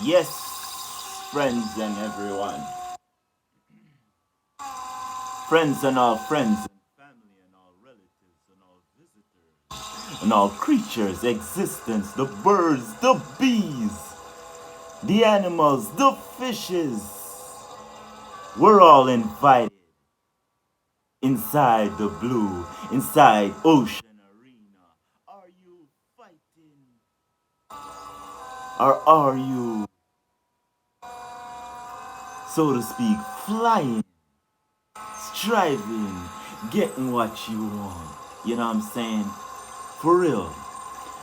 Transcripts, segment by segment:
Yes, friends and everyone. Friends and all friends and family and all relatives and all visitors and all creatures, existence, the birds, the bees, the animals, the fishes. We're all invited inside the blue, inside Ocean Arena. Are you fighting or are you, so to speak, flying, striving, getting what you want? You know what I'm saying? For real.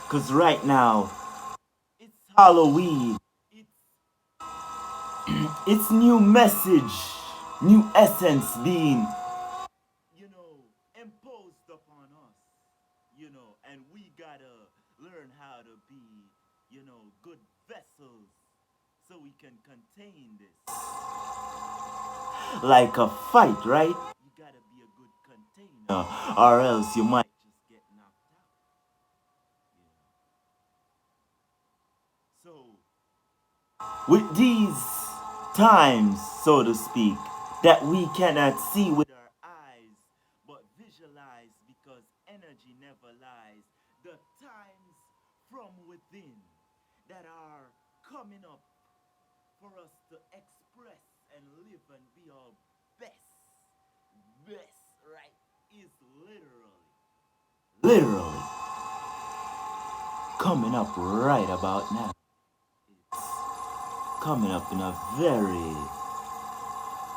Because right now, it's Halloween. It's, it's new message, new essence being, imposed upon us. And we gotta learn how to be, good vessels so we can contain this. Like a fight, right? You gotta be a good container, or else you might just get knocked out. So, with these times, so to speak, that we cannot see with our eyes, but visualize because energy never lies, the times from within that are coming up for us to express and live and be our best. Best, right, is literally coming up right about now. It's coming up in a very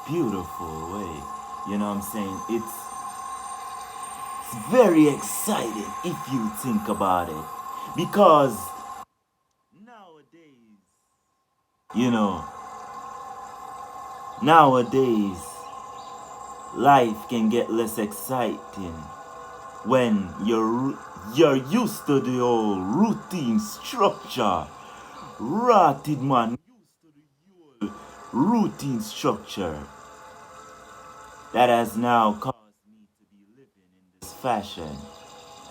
beautiful way. You know what I'm saying? It's very exciting if you think about it. Because nowadays, you know, nowadays, life can get less exciting when you're used to the old routine structure. Rotted man used to the old routine structure that has now caused me to be living in this fashion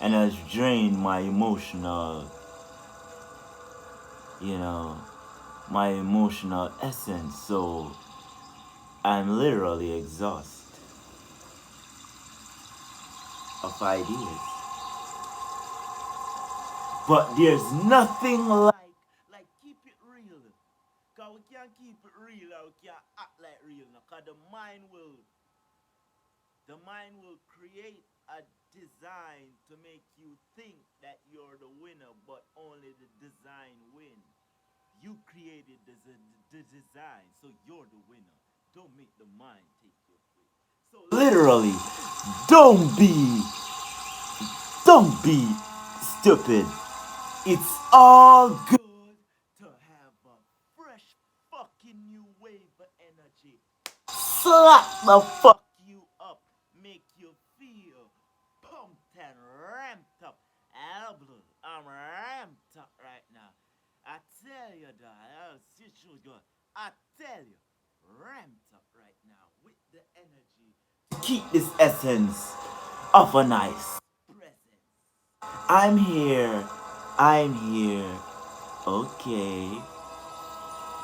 and has drained my emotional, you know, my emotional essence. So I'm literally exhausted of ideas. But there's nothing like keep it real. Cause we can't keep it real or we can't act like real. Cause the mind will create a design to make you think that you're the winner, but only the design win. You created the design, so you're the winner. Don't make the mind take your place. So literally, don't be, don't be stupid. It's all good to have a fresh fucking new wave of energy. Slap the fuck you up, make you feel pumped and ramped up. I'm ramped up right now. I tell you, dog, I tell you, ramped up right now with the energy to keep this essence of a nice presence. I'm here. I'm here. Okay.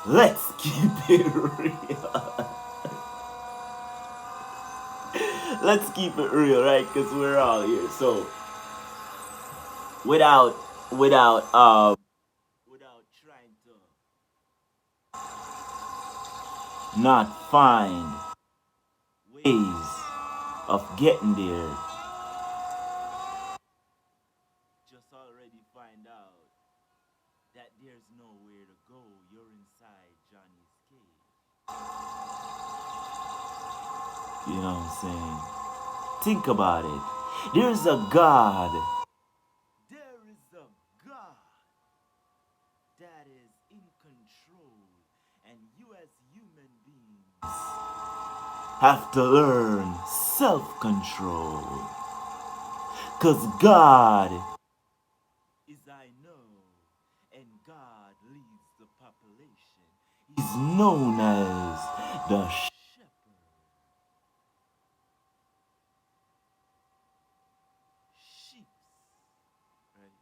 Let's keep it real. Let's keep it real, right? Because we're all here. So, without, without, without trying to not find ways of getting there, just already find out that there's nowhere to go. You're inside Johnny's cage. You know what I'm saying? Think about it. There's a God. There is a God that is in control, and you as human beings have to learn self-control. Cause God is I know, and God leads the population. He's known as the shepherd. Sheep, right?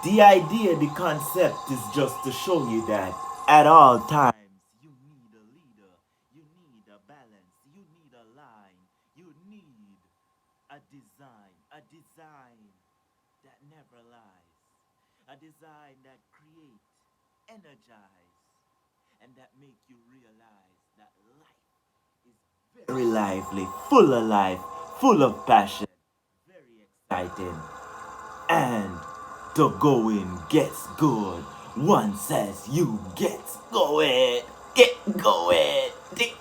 The idea, the concept is just to show you that at all times you need a leader, you need a balance, you need a line, you need a design that never lies, a design that creates, energize, and that make you realize that life is very lively, full of life, full of passion, very exciting, and the going gets good. One says you get going, get going, get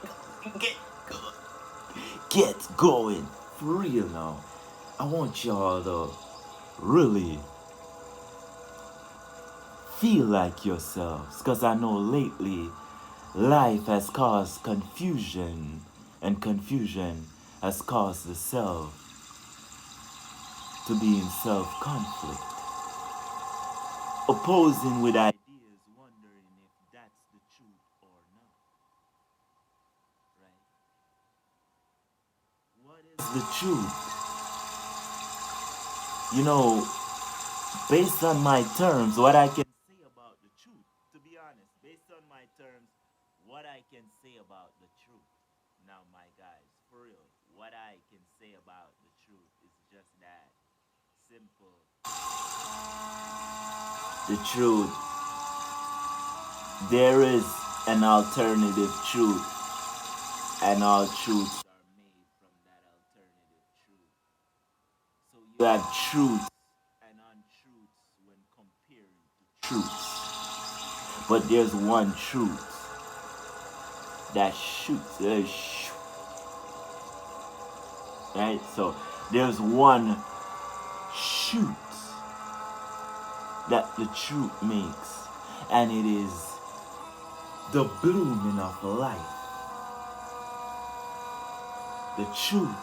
good, get going. For real now, I want y'all to really feel like yourselves, because I know lately life has caused confusion, and confusion has caused the self to be in self conflict, opposing with ideas, wondering if that's the truth or not, right? What is the truth? You know, based on my terms, what I can say about the truth, to be honest, based on my terms, what I can say about the truth. Now, my guys, for real, what I can say about the truth is just that simple. The truth, there is an alternative truth, and all truths are made from that alternative truth. So you have truths and untruths when comparing to truths. But there's one truth that shoots, right? So there's one shoot that the truth makes, and it is the blooming of life. The truth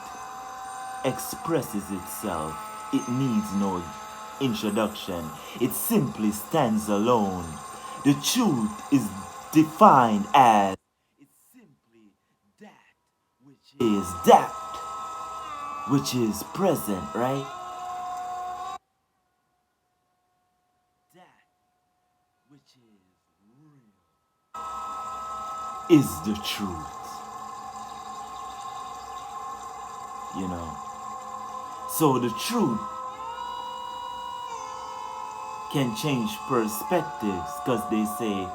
expresses itself. It needs no introduction. It simply stands alone. The truth is defined as it's simply that which is present, right? That which is real is the truth, you know. So the truth can change perspectives, because they say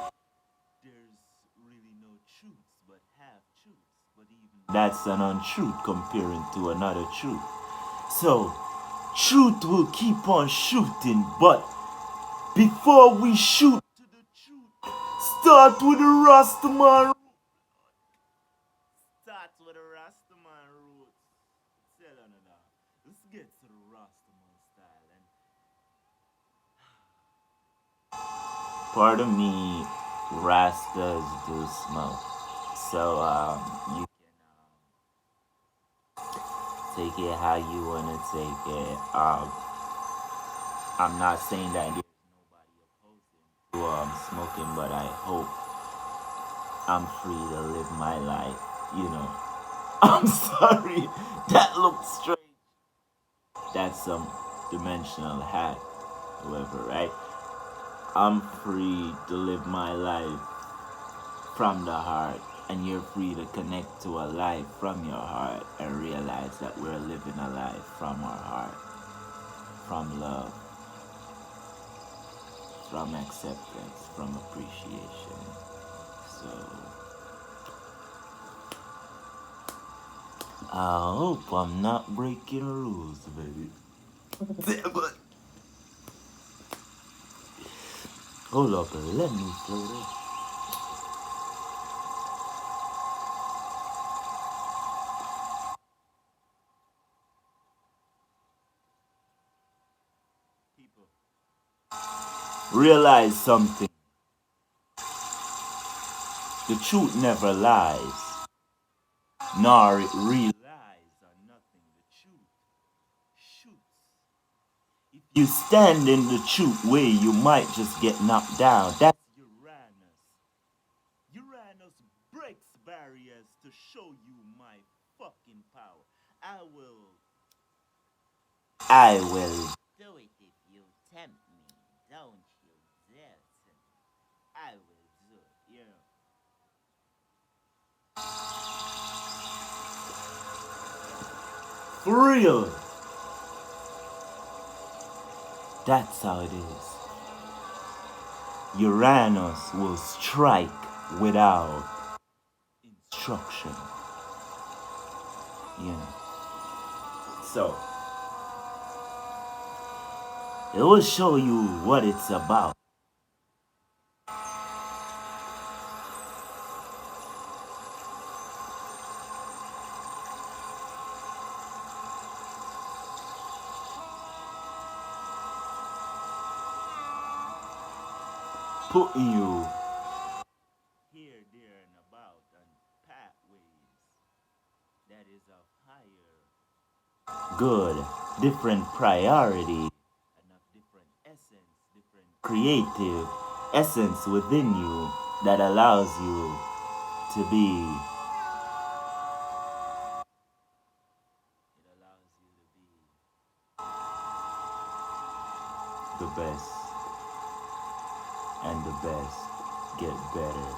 there's really no truths but half truths, but even that's an untruth comparing to another truth. So truth will keep on shooting, but before we shoot to the truth, start with the Rastaman. Start with the Rastaman roots. Tell on it now. Let's get to the Rastaman style. And pardon me, Rastas do smoke. So you can take it how you wanna take it. I'm not saying that there's nobody opposing to smoking, but I hope I'm free to live my life. You know. I'm sorry, that looks strange. That's some dimensional hack, however, right? I'm free to live my life from the heart, and you're free to connect to a life from your heart and realize that we're living a life from our heart, from love, from acceptance, from appreciation. So I hope I'm not breaking rules, baby. But hold up, let me slow this. People, realize something. The truth never lies, nor it relies on nothing. The truth shoots. If you stand in the truth way, you might just get knocked down. That's Uranus. Uranus breaks barriers to show you my fucking power. I will do it if you tempt me, don't For real. That's how it is. Uranus will strike without instruction. You know. So, it will show you what it's about. Putting you here, there, and about on pathways that is of higher good, different priority, and of different essence, different creative essence within you that allows you to be, it allows you to be the best, and the best get better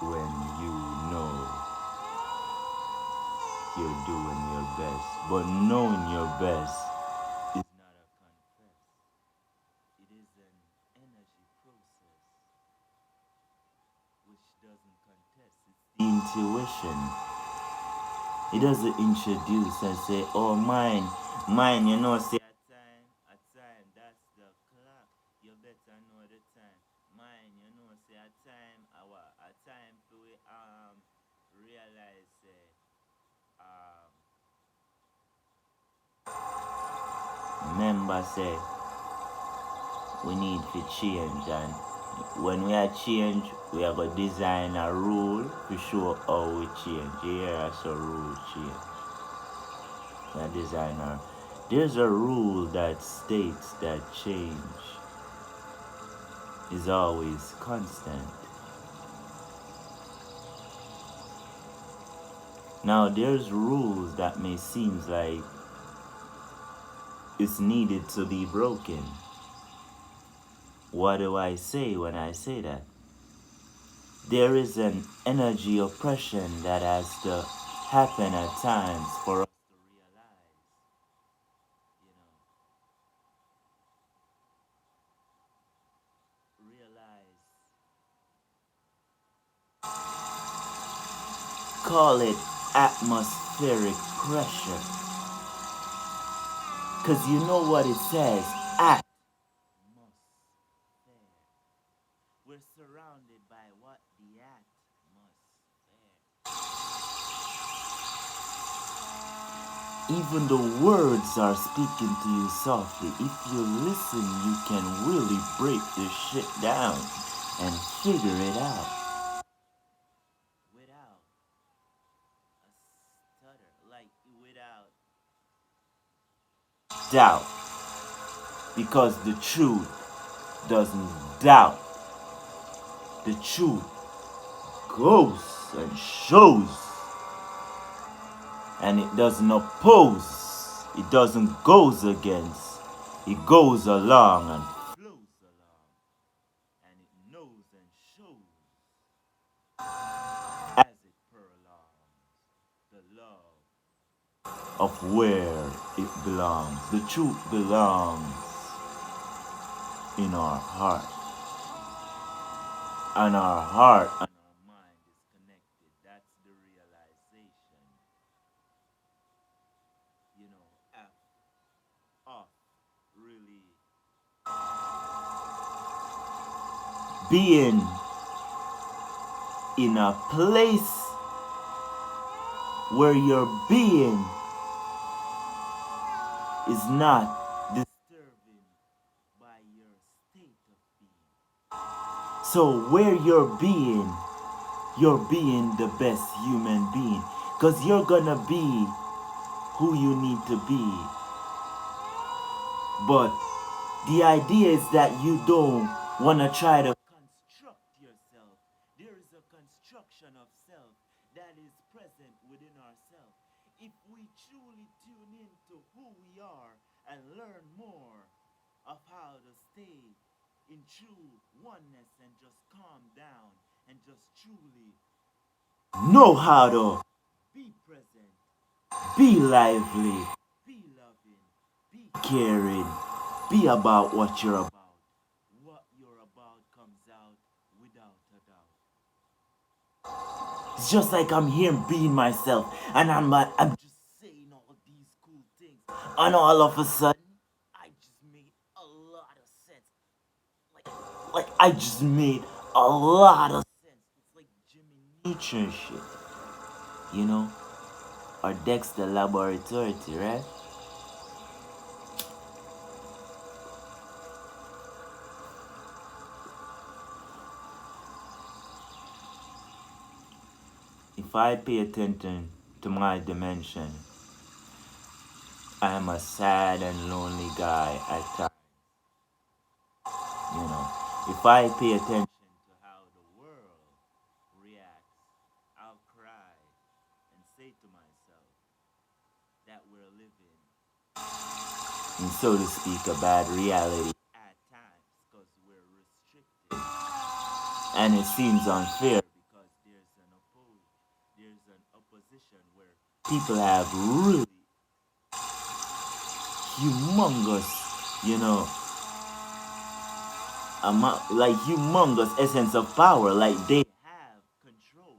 when you know you're doing your best. But knowing your best is not a confess. It is an energy process which doesn't contest. It's the intuition. It doesn't introduce and say, oh, mine, you know, say a time, that's the clock. You better know the time. Mine, you know, say a time, a time to realize, um, remember, say, we need to change, and when we are change, we are going to design a rule to show how we change. Here are some rule change. A designer. There's a rule that states that change is always constant. Now there's rules that may seem like it's needed to be broken. What do I say when I say that? There is an energy oppression that has to happen at times for us to realize, realize, call it atmospheric pressure. Because you know what it says, atmosphere. We're surrounded by what the atmosphere. Even the words are speaking to you softly. If you listen, you can really break this shit down and figure it out. Without a stutter, like without doubt. Because the truth doesn't doubt. The truth goes and shows. And it doesn't oppose. It doesn't goes against. It goes along and flows along. And it knows and shows as it prolongs the love of where it belongs. The truth belongs in our heart. And our heart and our mind is connected. That's the realization. You know, of really being in a place where your being is not disturbing by your state of being. So where you're being the best human being. Because you're gonna be who you need to be. But the idea is that you don't want to try to construct yourself. There is a construction of self that is present within ourselves. If we truly tune into who we are and learn more of how to stay in true oneness and just calm down and just truly know how to be present Be lively. Be loving. Be caring. Be about what you're about. What you're about comes out without a doubt. It's just like I'm here being myself, and I'm just saying all these cool things, and all of a sudden, I just made a lot of sense. Like I just made a lot of sense. It's like Jimmy Neutron shit, you know, or Dexter Laboratory, right? If I pay attention to my dimension, I am a sad and lonely guy at times. You know, if I pay attention to how the world reacts, I'll cry and say to myself that we're living in, so to speak, a bad reality at times because we're restricted. And it seems unfair because there's an opposition where people have really humongous, you know, like humongous essence of power, like they have control,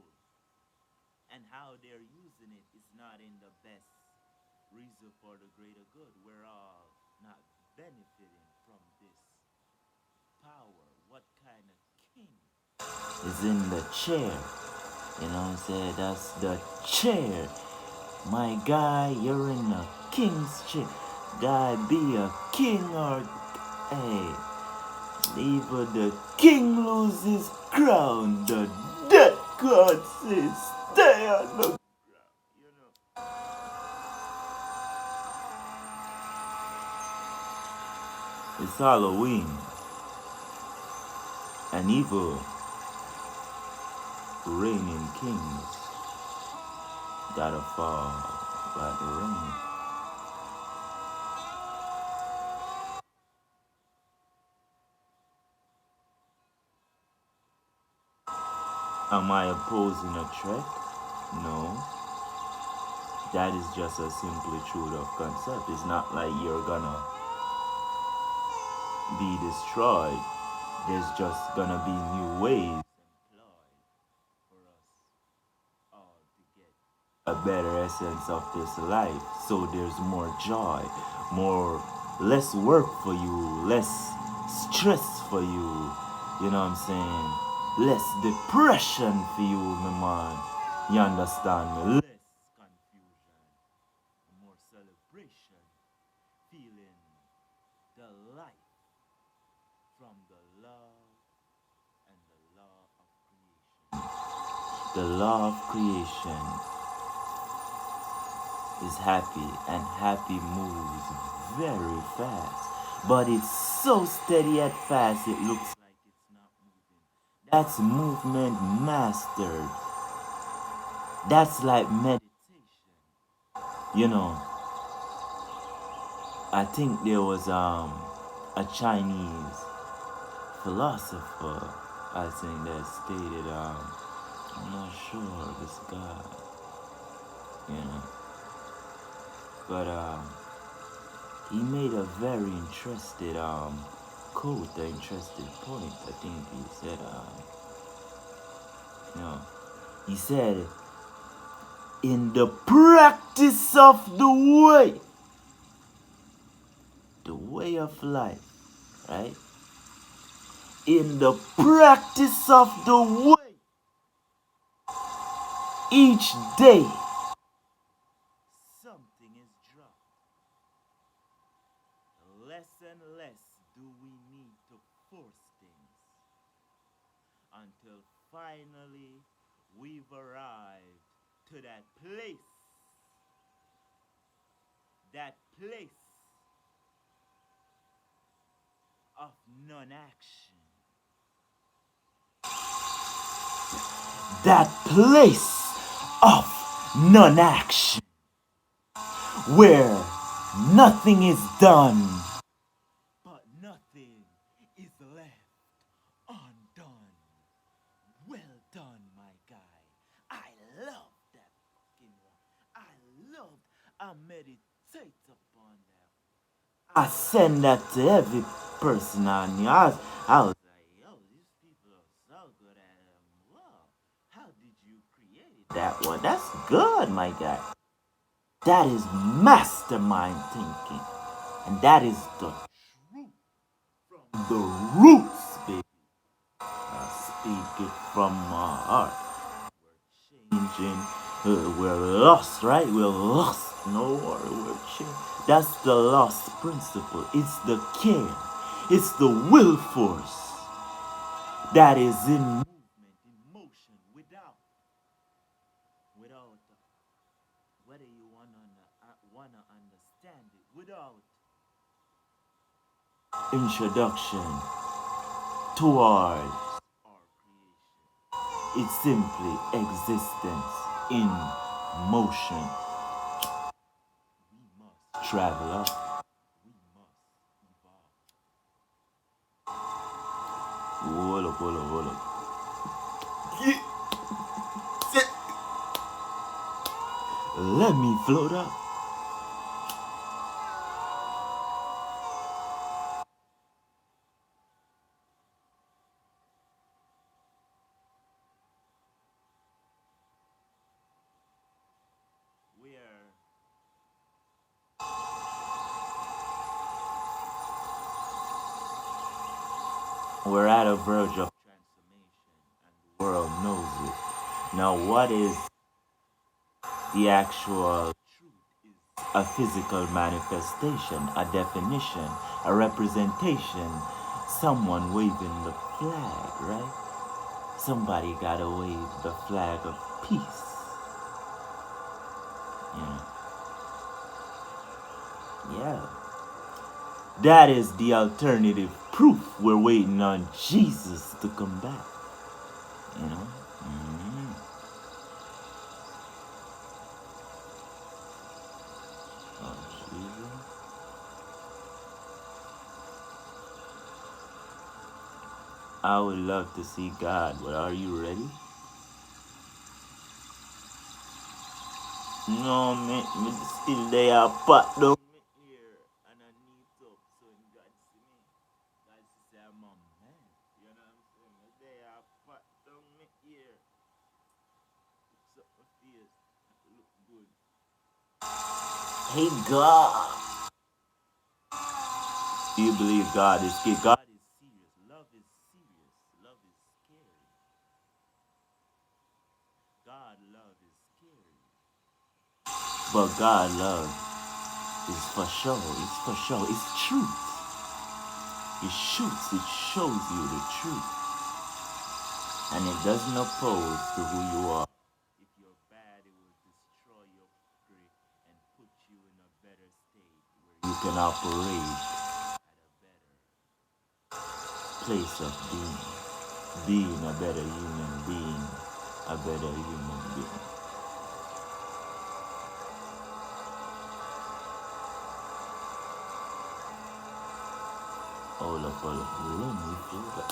and how they're using it is not in the best reason for the greater good. We're all not benefiting from this power. What kind of king is in the chair? You know what I'm saying? That's the chair. My guy, you're in a king's chair. Guy, be a king or hey. Even the king loses crown. The dead god says, stay on the ground. You know, it's Halloween, and evil reigning kings gotta fall by the rain. Am I opposing a threat? No. That is just a simply truth of concept. It's not like you're gonna be destroyed. There's just gonna be new ways employed for us all to get a better essence of this life. So there's more joy, more less work for you, less stress for you. You know what I'm saying? Less depression for you, my man. You understand me? Less confusion, more celebration, feeling the life from the love and the law of creation. The law of creation is happy, and happy moves very fast. But it's so steady at fast it looks like it's not moving. That's movement mastered. That's like meditation. You know, I think there was a Chinese philosopher, I think, that stated I'm not sure this guy, you know, but he made a very interested quote, an interested point. I think he said you know, he said, in the practice of the way of life, right? In the practice of the way, each day something is dropped. Less and less do we need to force things until finally we've arrived to that place of non-action, that place of non-action, where nothing is done, but nothing is left undone. Well done, my guy. I love that fucking one. I loved I meditate upon them. I send that to every person I knew. I was like, yo, these people are so good at love. How did you create it that way? That's good, my guy. That is mastermind thinking. And that is the truth from the roots, baby. I speak it from my heart. We're changing. We're lost, right? We're lost. No more. We're changing. That's the lost principle. It's the care. It's the will force that is in movement, in motion, without, whether you wanna understand it, without introduction towards our creation. It's simply existence in motion. We must travel up. We must evolve. Hold up. Let me float up. We're at a verge of transformation, and the world knows it. Now, what is the actual truth is a physical manifestation, a definition, a representation, someone waving the flag, right? Somebody gotta wave the flag of peace. Yeah. That is the alternative proof. We're waiting on Jesus to come back. You know? Mm-hmm. Oh, Jesus. I would love to see God, but are you ready? No, me still there, but don't me here, and I need up, so in God see me. God say I'm a man. You know what I'm saying? Me there, but don't me here. Fix up my face, look good. Hey God. Do you believe God is good? God is serious. Love is serious. Love is scary. God love is scary. But God love is for sure. It's for sure. It's truth. It shoots. It shows you the truth. And it doesn't oppose to who you are. If you're bad, it will destroy your spirit and put you in a better state where you can operate at a better place of being a better human being, a better human being. Hold up, let me feel that.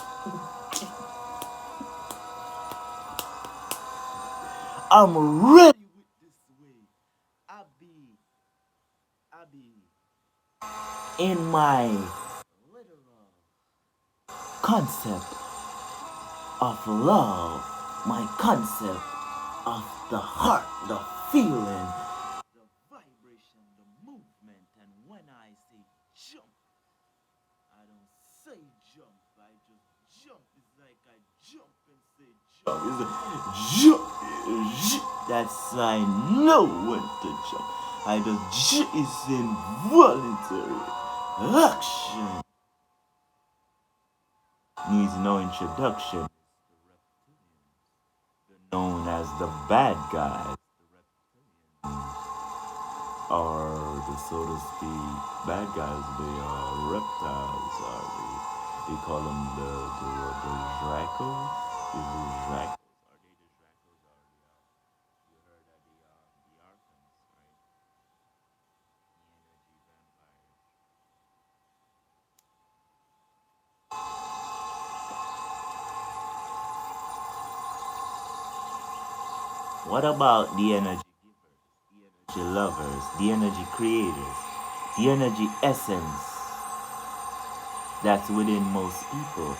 I'm ready with this way. I be in my literal concept of love, my concept of the heart, the feeling, the vibration, the movement. And when I say jump, I don't say jump, I just jump. It's like I jump and say jump. It's like jump. That's I know when to jump. I just it's involuntary action. Needs no introduction. They're known as the bad guys, or the so to speak bad guys. They are reptiles. Are they call them the Dracos? Is it Dracos? Are they the Dracos? Or you heard of the Archons, right? The energy vampires. What about the energy givers? energy lovers, the energy creators, the energy essence that's within most people.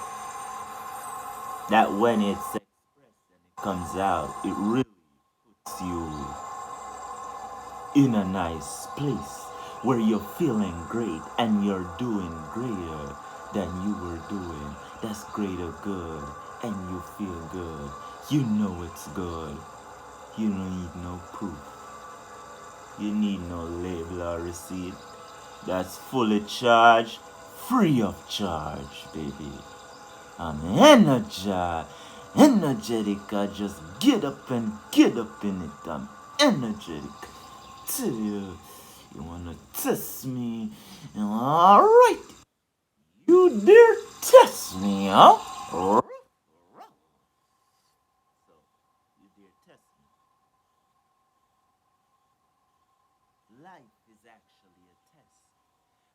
That when it's expressed and it comes out, it really puts you in a nice place where you're feeling great and you're doing greater than you were doing. That's greater good and you feel good. You know it's good. You don't need no proof. You need no label or receipt. That's fully charged, free of charge, baby. I'm energetic. I just get up and get up in it. I'm energetic. Tell you, you wanna test me? Alright, you dare test me, huh? So, you dare test me. Life is actually a test.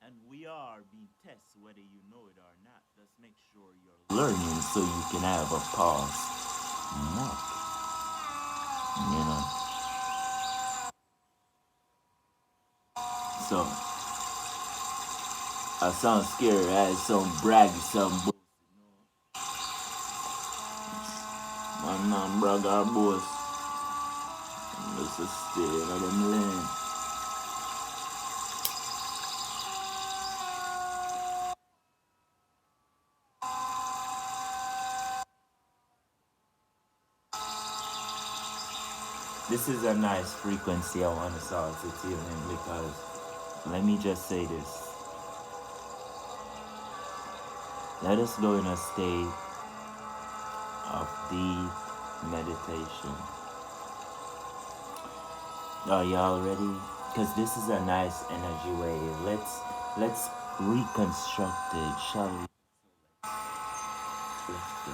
And we are being tested whether you know it or not. Just make sure you're learning so you can have a pause. Mark, you know. So, I sound scary, I sound braggy, some boast, you know. Man, brag or boast. Just a stay in them lane. This is a nice frequency I want to start to tune in because let me just say this. Let us go in a state of deep meditation. Are y'all ready? Because this is a nice energy wave. Let's reconstruct it, shall we? Let's go.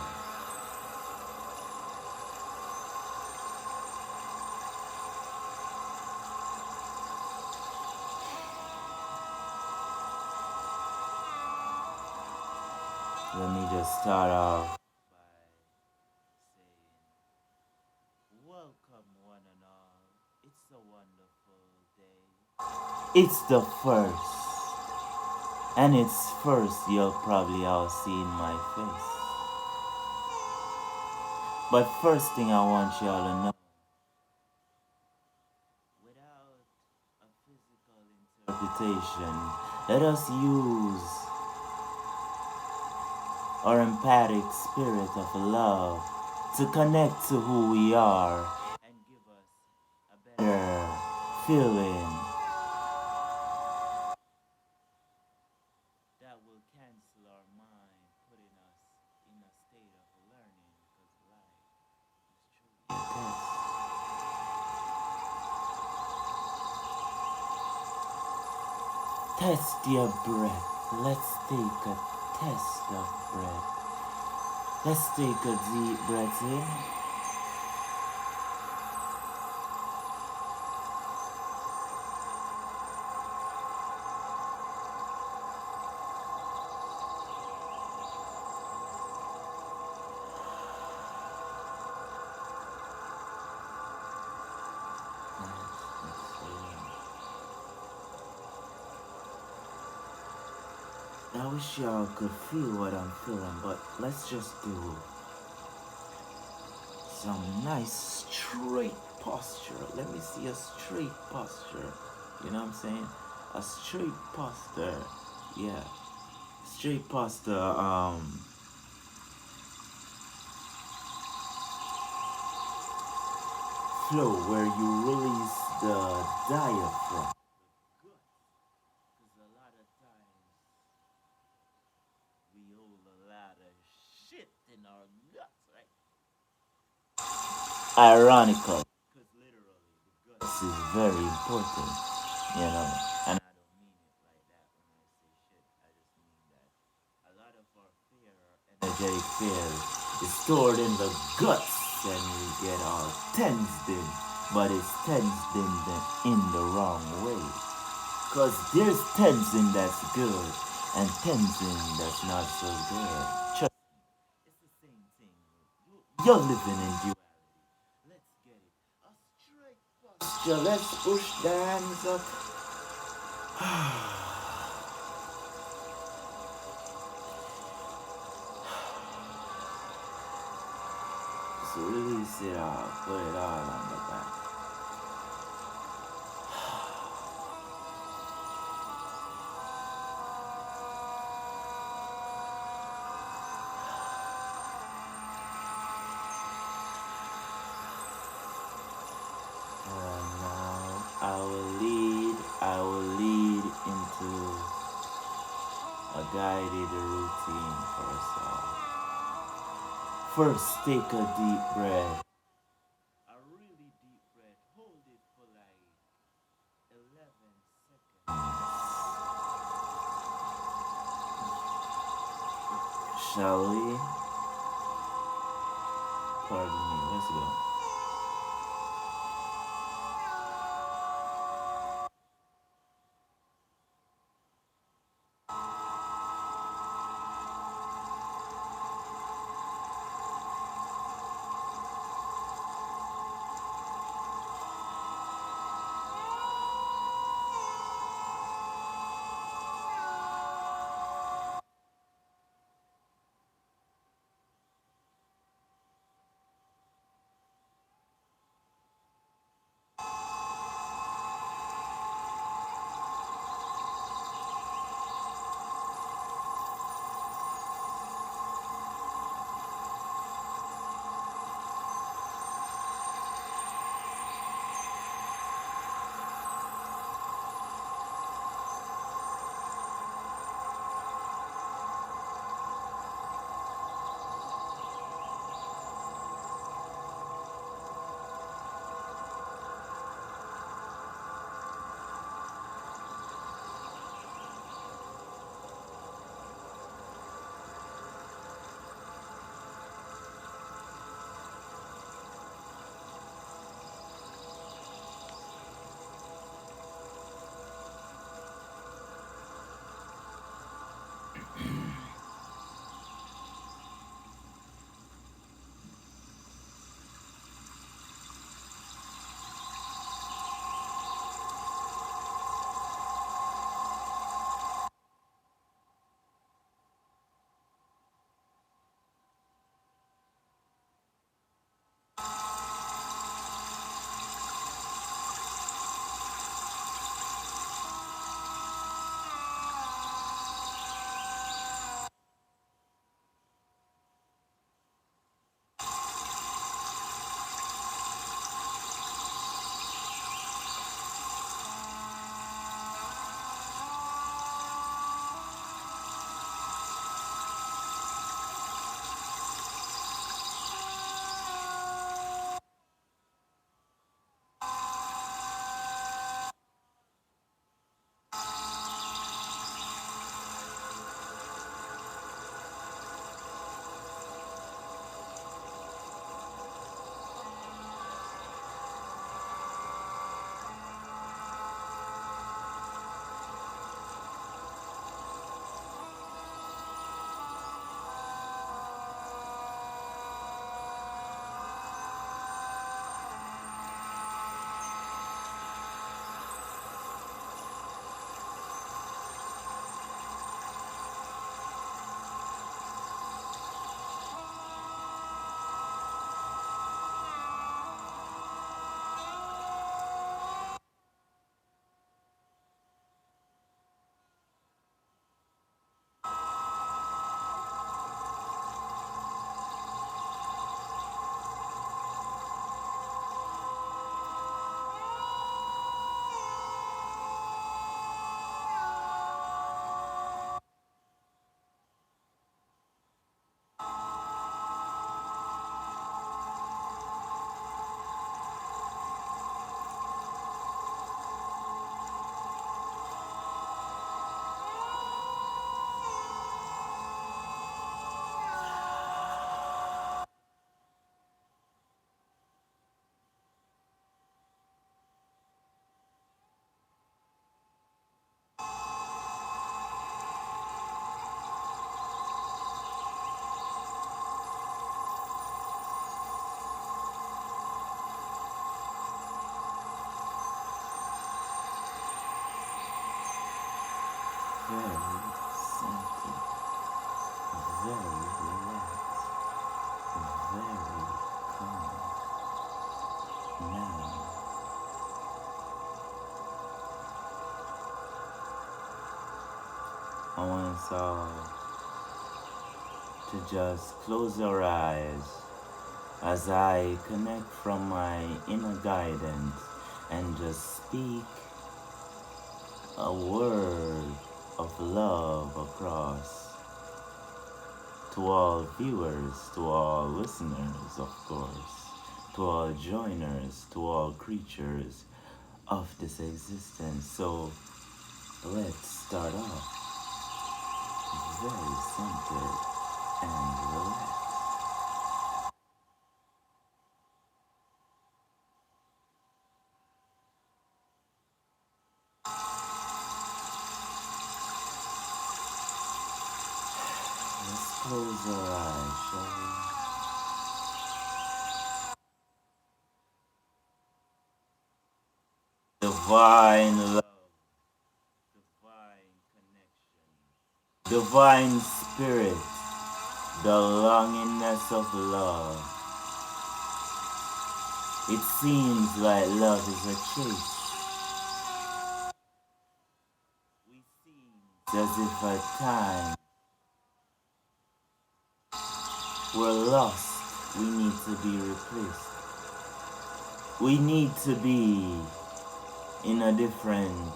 Let me just start off by saying, welcome one and all. It's a wonderful day. It's the first. And it's first you'll probably all see in my face. But first thing I want y'all to know, without a physical interpretation, let us use our empathic spirit of love to connect to who we are and give us a better feeling that will cancel our mind, putting us in a state of learning because life is truly a test. Test your breath. Let's take a test of breath. Let's take a deep breath in. I wish y'all could feel what I'm feeling, but let's just do some nice straight posture. Let me see a straight posture. You know what I'm saying? A straight posture. Yeah. Straight posture. Flow where you release the diaphragm. Because a lot of times we hold a lot of shit in our guts, right? Ironical. Because literally, the guts is very important, you know. And I don't mean it like that when I say shit. I just mean that a lot of our fear, our energetic fear, is stored in the guts and we get all tensed in. But it's tensed in the wrong way. Because there's tensing that's good and tensing that's not so good. Trust me, it's the same thing. You're living in duality. Let's get it. A straight So let's push the hands up. So release it all, put it all on the back. And now I will lead into a guided routine for us all. First, take a deep breath. A really deep breath. Hold it for like 11 seconds. Shall we? Pardon me. Let's go. very centered, very relaxed, very calm. Now, I want us all to just close our eyes as I connect from my inner guidance and just speak a word of love across to all viewers, to all listeners, of course, to all joiners, to all creatures of this existence. So let's start off very centered and relaxed. Let's close our eyes, shall we? Divine love, divine connection, divine spirit, the longingness of love. It seems like love is a chase. We seem as if at times we're lost. We need to be replaced. We need to be in a different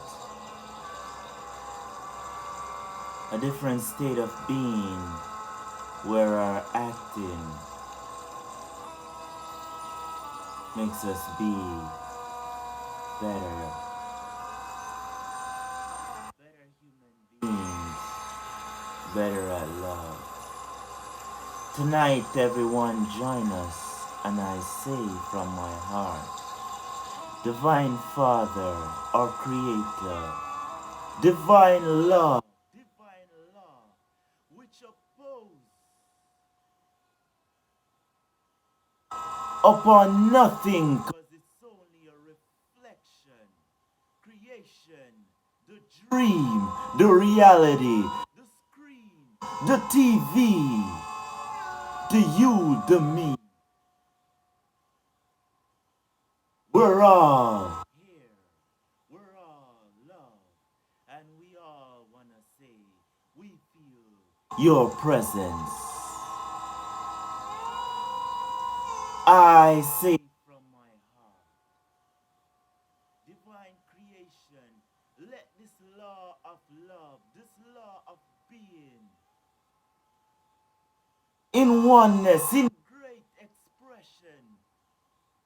state of being where our acting makes us be better human beings, better at love. Tonight, everyone, join us, and I say from my heart, Divine Father, our Creator, Divine Love, which oppose upon nothing, cause it's only a reflection, creation, the dream, the reality, the screen, the TV, the you, the me. We're all here, we're all love, and we all wanna say we feel your presence. I say from my heart, divine creation, let this law of love, this law of being, in oneness, in great expression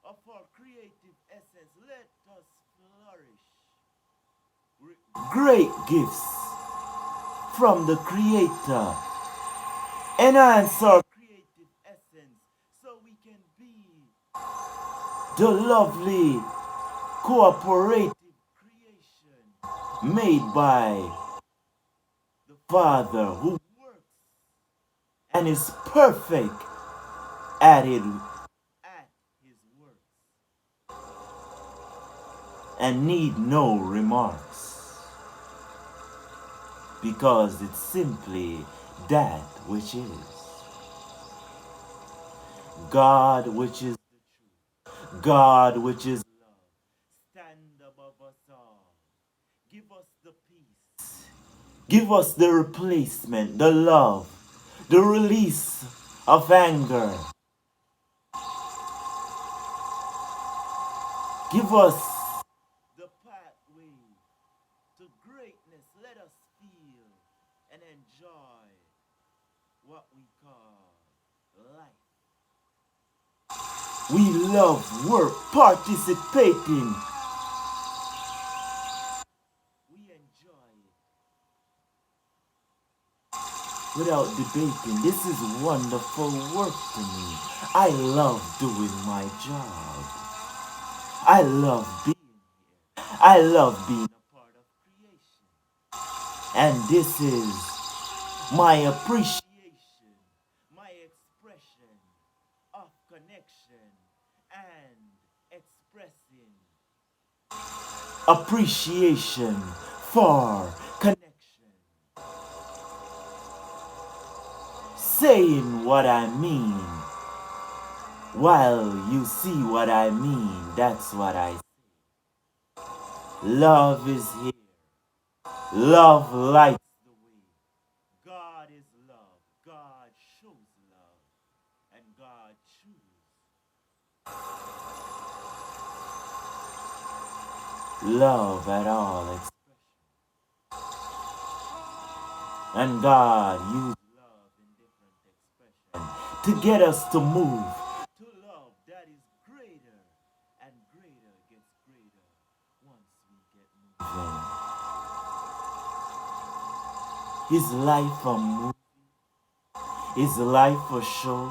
of our creative essence, let us flourish. Great gifts from the Creator. Enhance our creative essence so we can be the lovely cooperative creation made by the Father who works and is perfect at it at his works and need no remarks because it's simply that which is God, which is God, which is love. Stand above us all. Give us the peace. Give us the replacement, the love, the release of anger. Give us the pathway to greatness. Let us feel and enjoy what we call life. We love work, participating. We enjoy it without debating. This is wonderful work to me. I love doing my job. I love being here. I love being a part of creation. And this is my appreciation, my expression of connection and expressing appreciation for connection. saying what I mean. While you see what I mean, that's what I say. Love is here. Love lights the way. God is love. God shows love. And God chooses. Love at all expression. And God used love in different expressions to get us to move to love that is greater, and greater gets greater once we get moving. Is life a movie? Is life a show?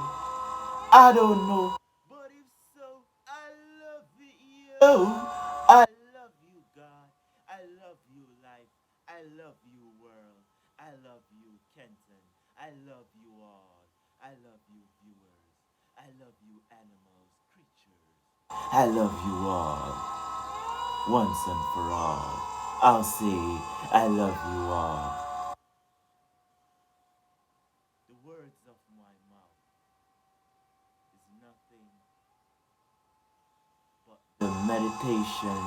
I don't know. But if so, I love you. I love you, God. I love you, life. I love you, world. I love you, Kenton. I love you all. I love you, viewers. I love you, animals, creatures. I love you all. Once and for all. I'll say, I love you all. The words of my mouth is nothing but the meditation,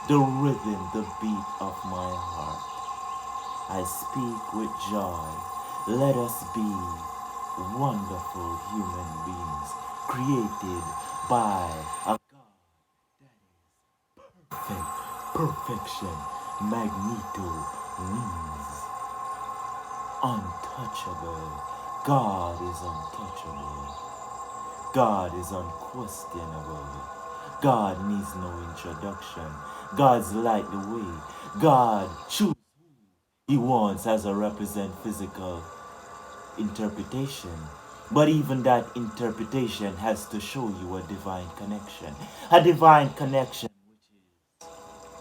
the rhythm, the beat of my heart. I speak with joy. Let us be wonderful human beings created by a God that is perfect, perfection, magneto, wings, untouchable. God is untouchable. God is unquestionable. God needs no introduction. God's light the way. God chooses who He wants as a represent physical interpretation. But even that interpretation has to show you a divine connection. A divine connection which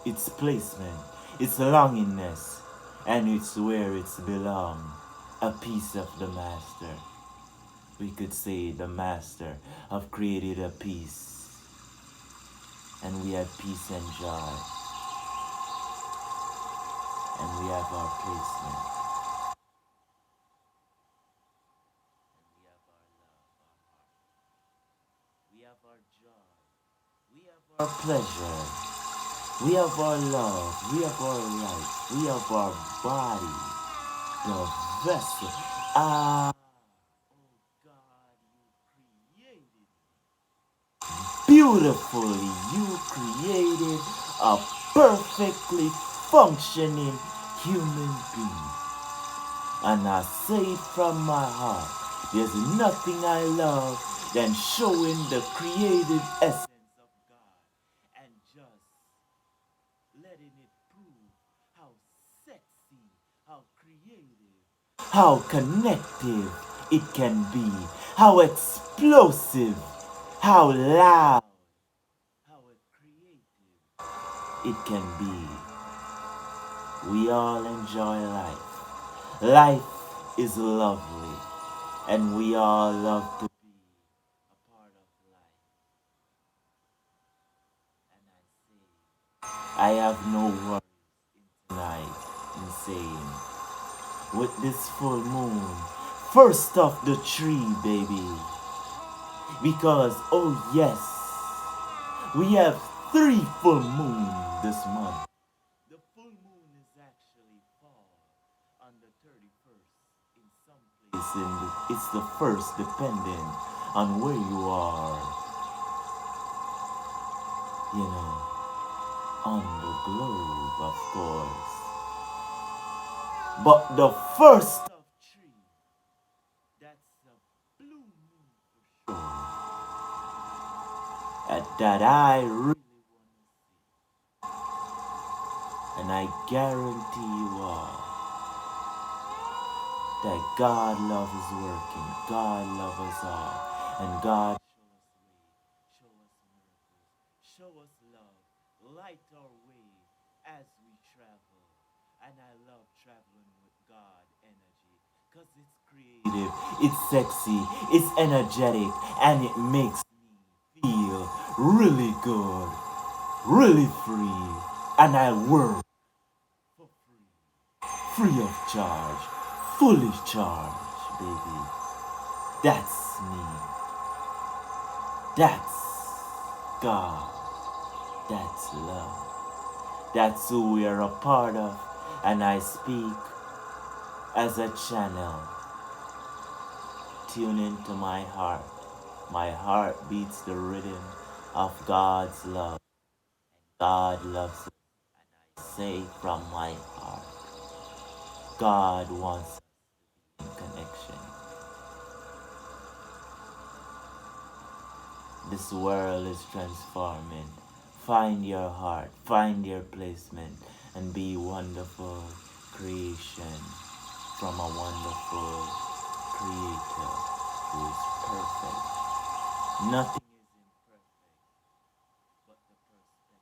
is its placement, its longingness, and it's where it's belong. A piece of the master. We could say the master have created a piece, and we have peace and joy, and we have our placement, and we have our love, our heart, we have our joy, we have our pleasure, we have our love, we have our life, we have our body, the vessel. Ah, oh God, you created beautifully. You created a perfectly functioning human being. And I say it from my heart, there's nothing I love than showing the creative essence of God and just letting it prove how sexy, how creative, how connective it can be, how explosive, how loud, how creative it can be. We all enjoy life. Life is lovely, and we all love to be a part of life. And I say, I have no worries in tonight in saying, with this full moon, first off the tree, baby. Because, oh yes, we have 3 full moons this month. The full moon is actually fall on the 31st in some places. It's the first depending on where you are, you know, on the globe, of course. But the first of tree, that's a blue moon for sure. That I really want to see. And I guarantee you all that God love is working. God love us all. And God show us way, show us miracles, show us love, light our way as we travel. And I love traveling with God energy because it's creative, it's sexy, it's energetic, and it makes me feel really good, really free. And I work for free of charge, fully charged, baby. That's me. That's God. That's love. That's who we are a part of. And I speak as a channel. Tune into my heart. My heart beats the rhythm of God's love. God loves us. I say from my heart, God wants in connection. This world is transforming. Find your heart, find your placement, and be wonderful creation from a wonderful creator who is perfect. Nothing is imperfect but the perspective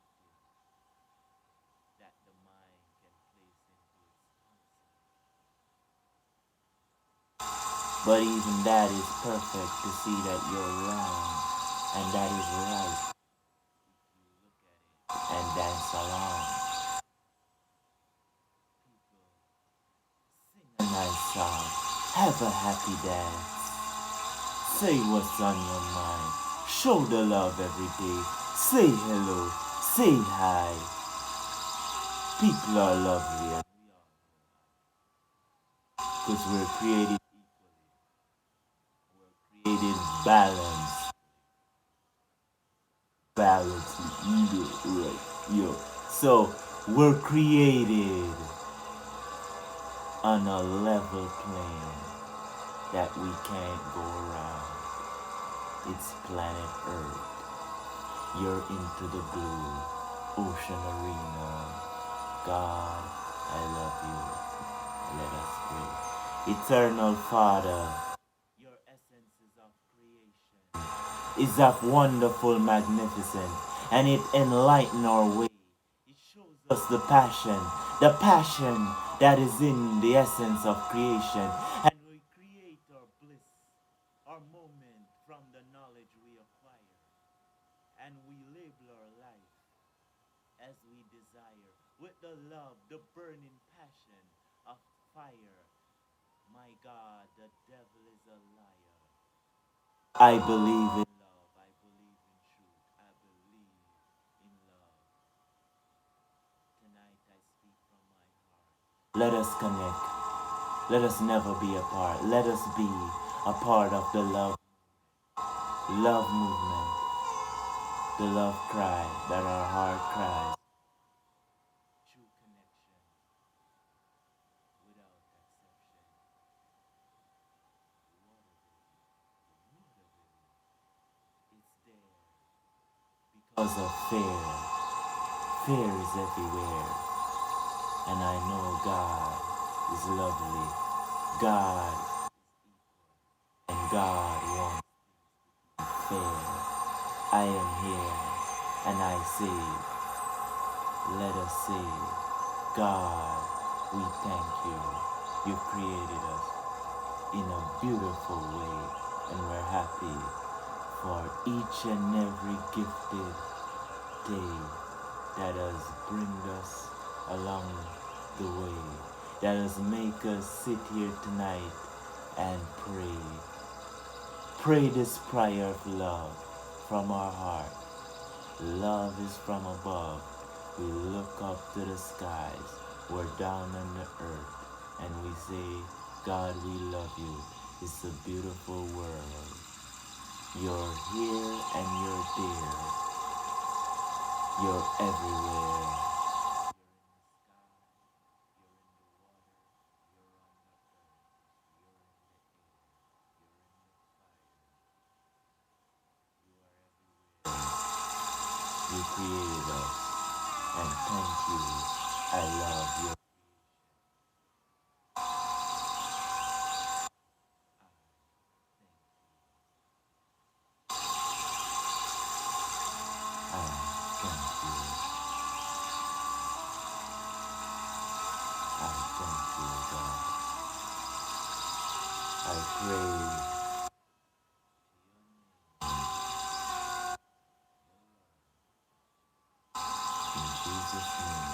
that the mind can place into its concept. But even that is perfect to see that you're wrong and that is right and dance along. Sing a nice song, have a happy dance, say what's on your mind, show the love every day, say hello, say hi. People are lovely because we're created equally. We're created balanced. Balance, right, yo. So we're created on a level plane that we can't go around. It's planet Earth. You're into the blue ocean arena. God, I love you. Let us pray. Eternal Father, your essence is of creation, is of wonderful, magnificent, and it enlightens our way. It shows us the passion that is in the essence of creation, and we create our bliss, our moment from the knowledge we acquire, and we label our life as we desire with the love, the burning passion of fire. My God, the devil is a liar. I believe in love. I believe in truth. I believe in love. Tonight I speak from my heart. Let us connect. Let us never be apart. Let us be a part of the love movement, the love cry that our heart cries. True connection without exception. It's there because of fear. Fear is everywhere. And I know God is lovely. God and God wants fair. I am here and I say, let us say, God, we thank you. You created us in a beautiful way and we're happy for each and every gifted day that has bring us along the way, that has make us sit here tonight and pray. Pray this prayer of love from our heart. Love is from above. We look up to the skies. We're down on the earth. And we say, God, we love you. It's a beautiful world. You're here and you're there. You're everywhere. You created us, and thank you. I love you. I thank you. I thank you, God. I pray in Jesus' name.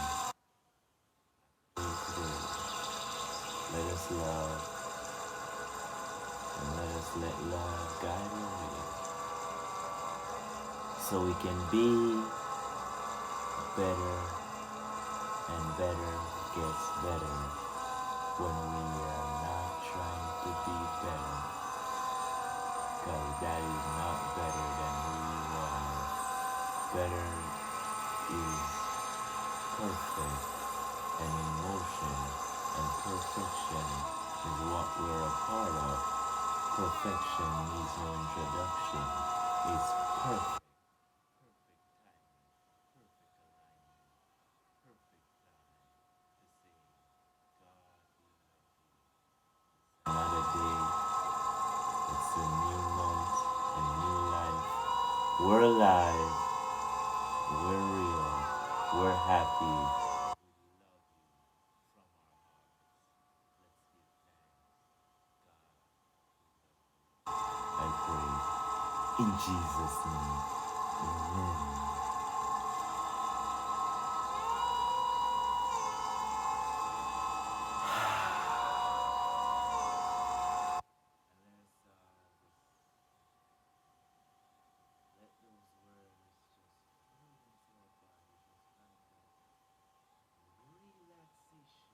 Pray today. Let us love and let us just let love guide our way. So we can be better and better gets better when we are not trying to be better. Because that is not better than who you are. Better is perfect and emotion, and perfection is what we're a part of. Perfection needs no introduction. It's perfect. Another day, it's a new month, a new life. We're alive, we're real, we're happy. I pray in Jesus' name. Amen.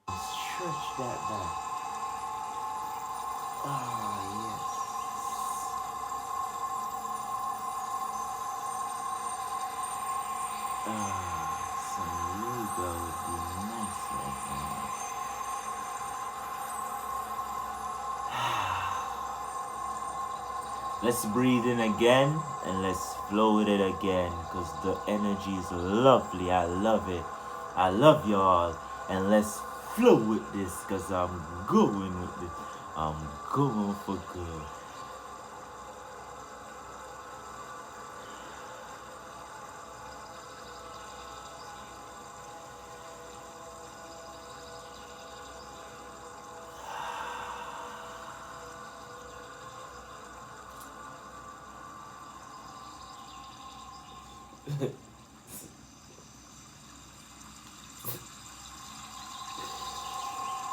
Stretch that back. Ah, yes. Some yoga would be nice right now. Let's breathe in again and let's flow with it again because the energy is lovely. I love it. I love y'all. And let's flow with this because I'm going with it. I'm going for good.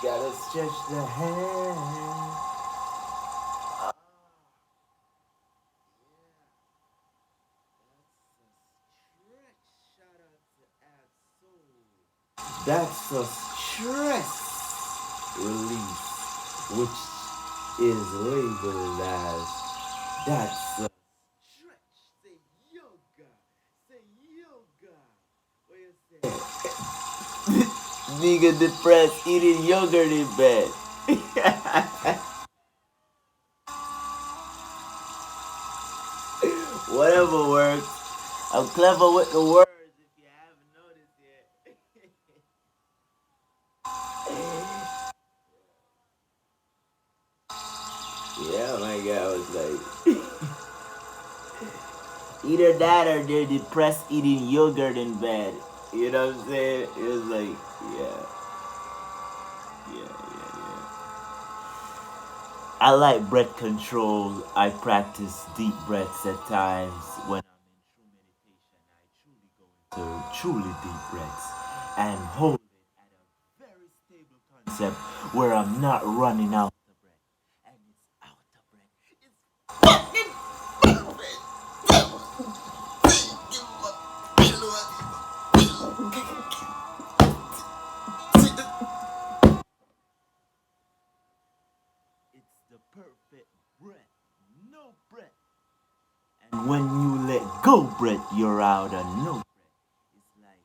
Gotta stretch the hand. That's a stress release, which is labeled as that's a stretch. Say yoga. Say yoga. What you say? Nigga depressed eating yogurt in bed. Whatever works. I'm clever with the words if you haven't noticed yet. Yeah, my God, I was like, either that or they're depressed eating yogurt in bed. You know what I'm saying? It was like, yeah. I like breath control. I practice deep breaths at times. When I'm in true meditation, I truly go into truly deep breaths and hold it at a very stable concept where I'm not running out of breath. And it's out of breath. It's fucking it's the perfect breath. No breath. And when you let go breath, you're out of no breath. It's like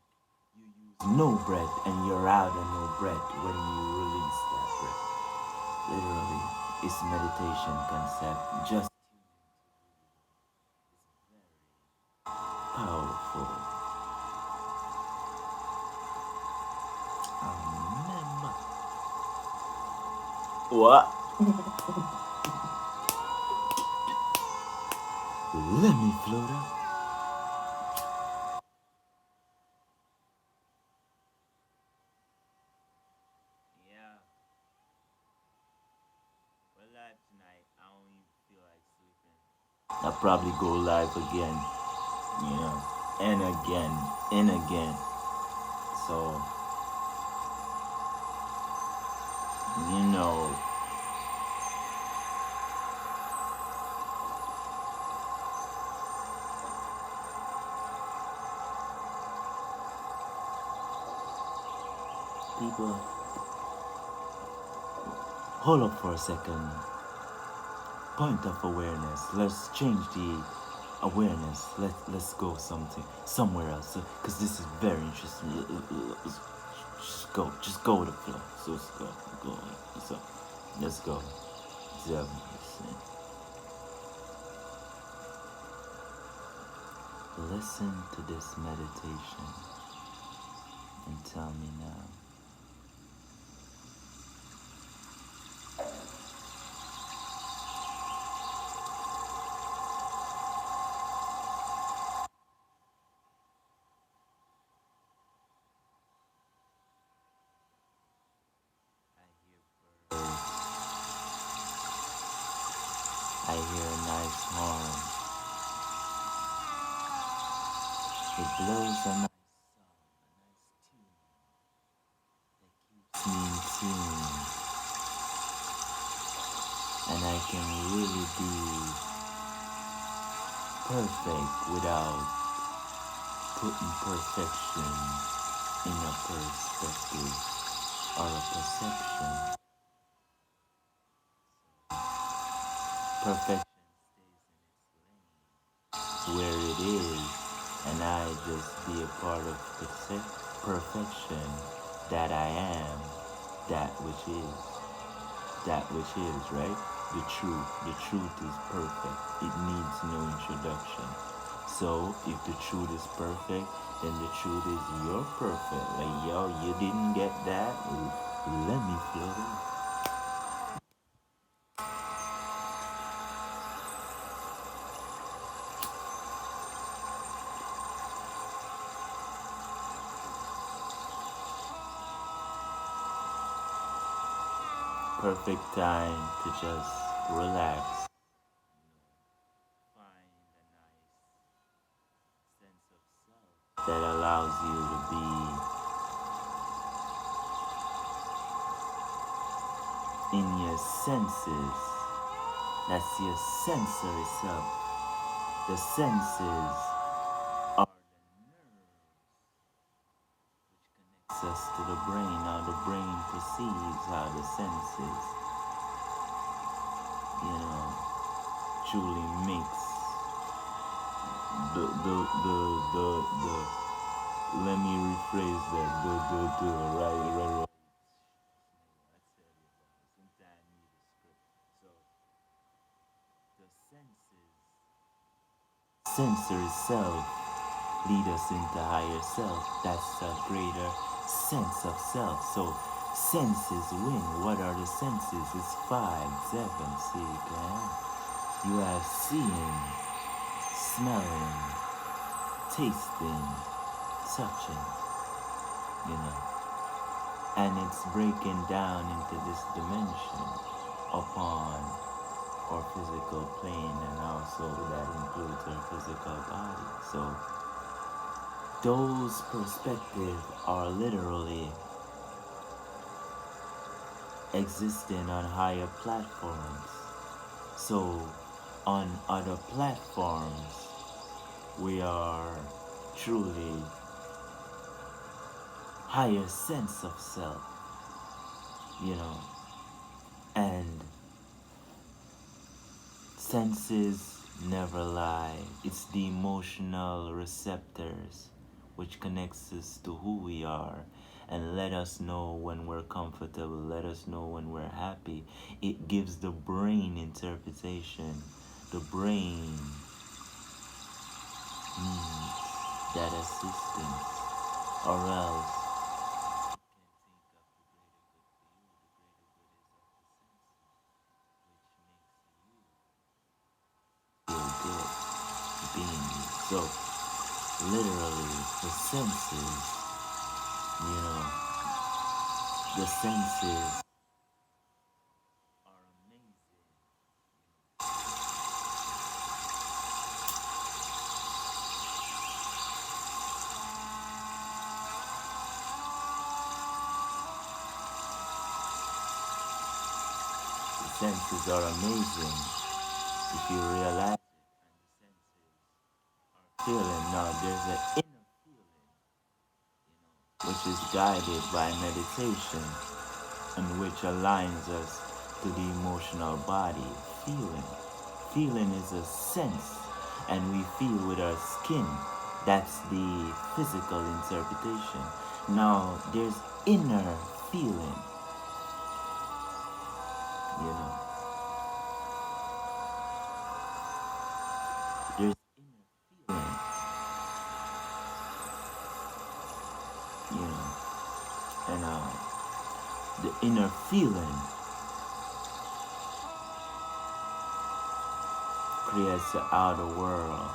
you use no breath and you're out of no breath when you release that breath. Literally, it's meditation concept. Just powerful. Remember. What? Let me float up. Yeah. We're live tonight. I don't even feel like sleeping. I'll probably go live again. You know. And again. And again. So, you know. People, hold up for a second. Point of awareness. Let's change the awareness. Let's go somewhere else. Cause this is very interesting. Just go with the flow. So let's go. So let's go. 7%. Listen to this meditation and tell me now. I hear a nice horn. It blows a nice song, a nice tune that keeps me in tune. And I can really be perfect without putting perfection in a perspective or a perception. Perfection stays in its lane where it is, and I just be a part of perfection that I am, that which is, right? The truth is perfect. It needs no introduction. So if the truth is perfect, then the truth is you're perfect. Like, yo, you didn't get that? Let me float up. Perfect time to just relax. Find a nice sense of self that allows you to be in your senses. That's your sensory self. The senses are the nerves which connects us to the brain. How the brain perceives how the senses, truly mix the let me rephrase that right. Sensory self lead us into higher self. That's a greater sense of self. So senses win. What are the senses? It's 5, 7, 6. You have seeing, smelling, tasting, touching, and it's breaking down into this dimension upon our physical plane, and also that includes our physical body. So those perspectives are literally existing on higher platforms. So on other platforms, we are truly higher sense of self, and senses never lie. It's the emotional receptors which connects us to who we are and let us know when we're comfortable, let us know when we're happy. It gives the brain interpretation. The brain needs that assistance, or else feel good being you. So literally the senses, the senses are amazing. The senses are amazing if you realize it, and the senses are feeling. Now there's an inner feeling, which is guided by meditation, and which aligns us to the emotional body, feeling. Feeling is a sense, and we feel with our skin. That's the physical interpretation. Now, there's inner feeling, you know. There's inner feeling, you know. And the inner feeling creates the outer world,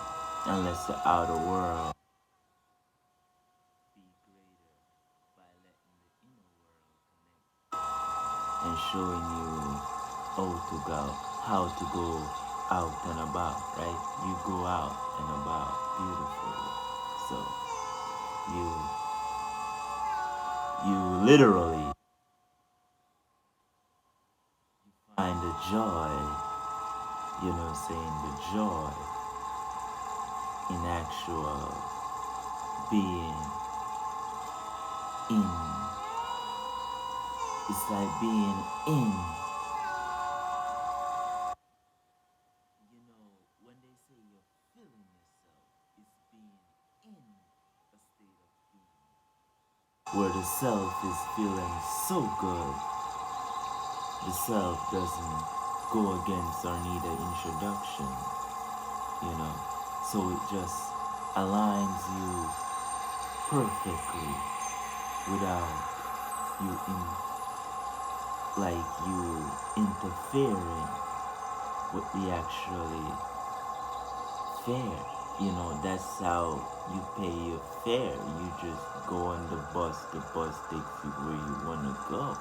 unless the outer world be greater by letting the inner world connect and showing you how to go out and about, right? You go out and about beautifully. So you literally find the joy, you know, saying the joy in actual being in. It's like being in. You know, when they say you're feeling yourself, it's being in a state of being. Where the self is feeling so good, the self doesn't go against or need an introduction, you know. So it just aligns you perfectly without you interfering with the actually fare. You know, that's how you pay your fare. You just go on the bus takes you where you wanna go.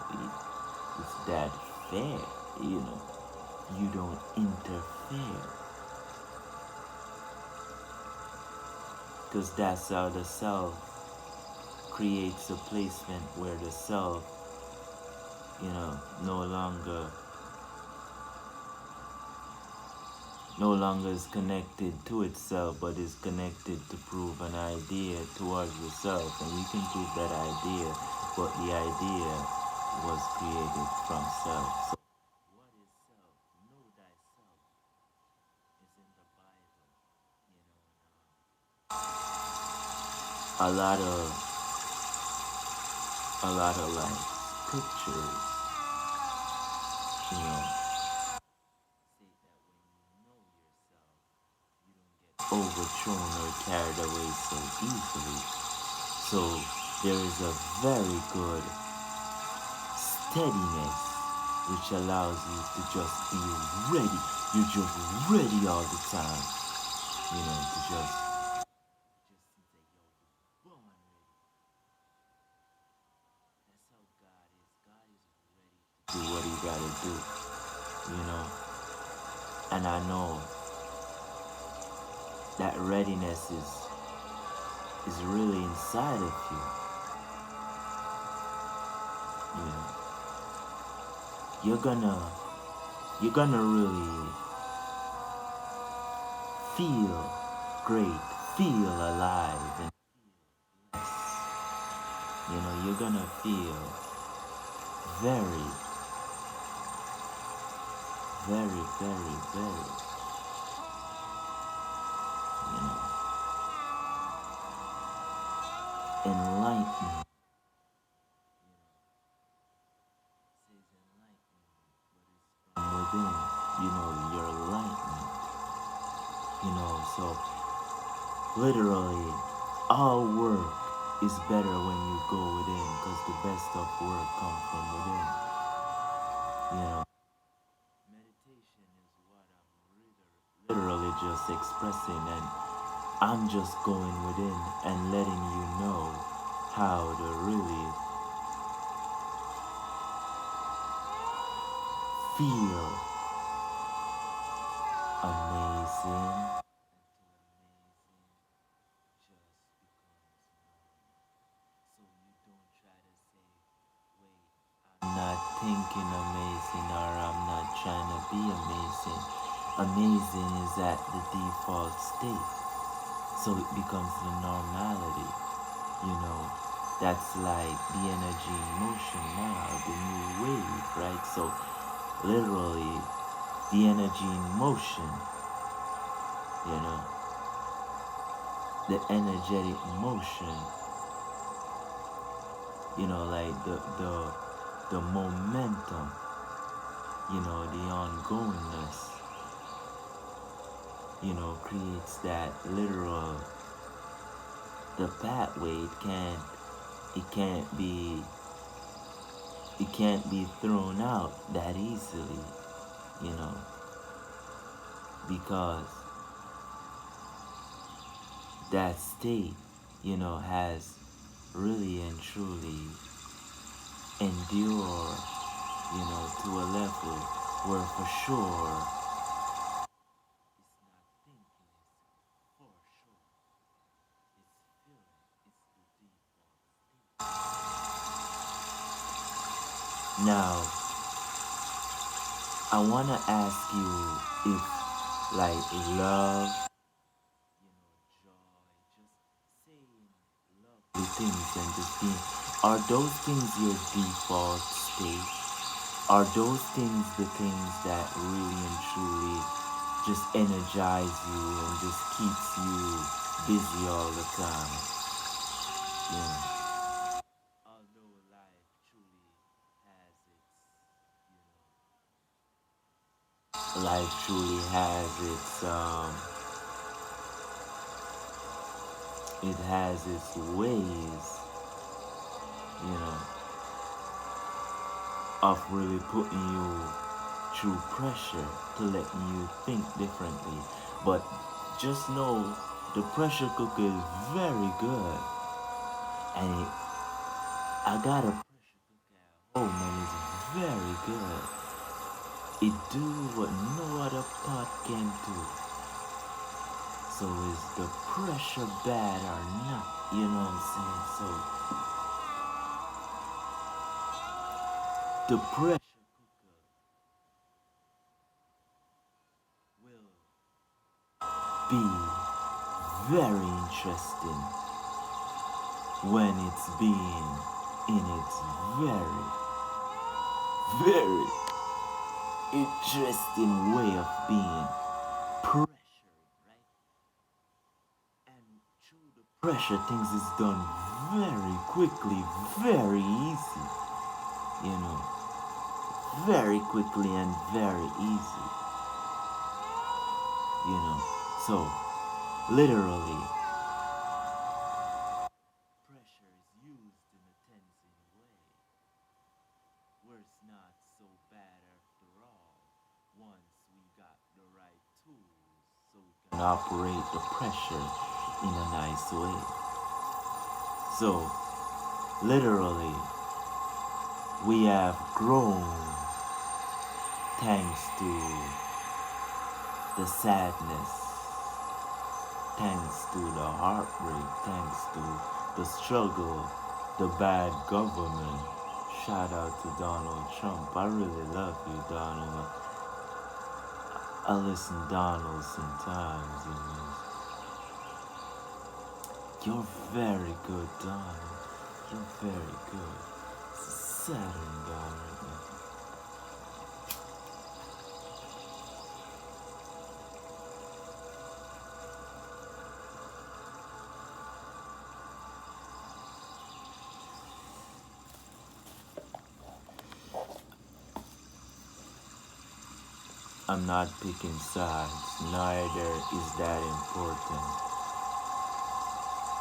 It's that fair, you know. You don't interfere. Because that's how the self creates a placement where the self, you know, no longer is connected to itself, but is connected to prove an idea towards the self. And you can prove that idea, but the idea was created from self. So what is self? Know thyself is in the Bible, you know. A lot of like scriptures, you know, say that when you know yourself, you don't get overthrown or carried away so easily. So there is a very good steadiness which allows you to just be ready. You're just ready all the time, you know, to just seems like, yo, you're born ready. That's how God is. God is ready to do what he gotta do, you know. And I know that readiness is really inside of you. You know. You're gonna really feel great, feel alive, and blessed. You know, you're gonna feel very, very, very, very, you know, enlightened. From within, you know, you're enlightened. You know, so literally, all work is better when you go within, because the best of work comes from within. You know, meditation is what I'm literally just expressing, and I'm just going within and letting you know how to really feel amazing. I'm not thinking amazing, or I'm not trying to be amazing. Amazing is at the default state. So it becomes the normality, you know. That's like the energy in motion now, the new wave, right? So literally the energy in motion, you know, the energetic motion, you know, like the momentum, you know, the ongoingness, you know, creates that literal the pathway. It can't be it can't be thrown out that easily, you know, because that state, you know, has really and truly endured, you know, to a level where for sure it's not thinking, it's for sure, it's feeling, it's the default state. Now, I wanna ask you if like love, you know, joy, just saying lovely things and just being, are those things your default state? Are those things the things that really and truly just energize you and just keeps you busy all the time? You know, although life truly has its, you know, life truly has its it has its ways, you know, of really putting you through pressure to letting you think differently. But just know the pressure cooker is very good. And I got a pressure cooker at home and it's very good. It do what no other pot can do. So is the pressure bad or not? You know what I'm saying? So the pressure cooker will be very interesting when it's being in its very, very interesting way of being pressured, right? And through the pressure, things is done very quickly, very easy, you know, very quickly and very easy, you know. So, literally, pressure is used in a tensing way, where it's not so bad after all, once we got the right tools so we can operate the pressure in a nice way. So, literally, we have grown thanks to the sadness, thanks to the heartbreak, thanks to the struggle, the bad government. Shout out to Donald Trump. I really love you, Donald. I listen to Donald sometimes, you know. You're very good, Donald. You're very good. Saturn, Donald. I'm not picking sides, neither is that important.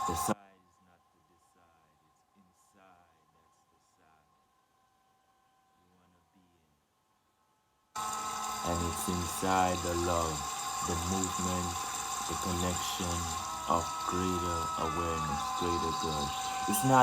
The side is not to decide, it's inside that's the side you wanna be in. And it's inside the love, the movement, the connection of greater awareness, greater good. It's not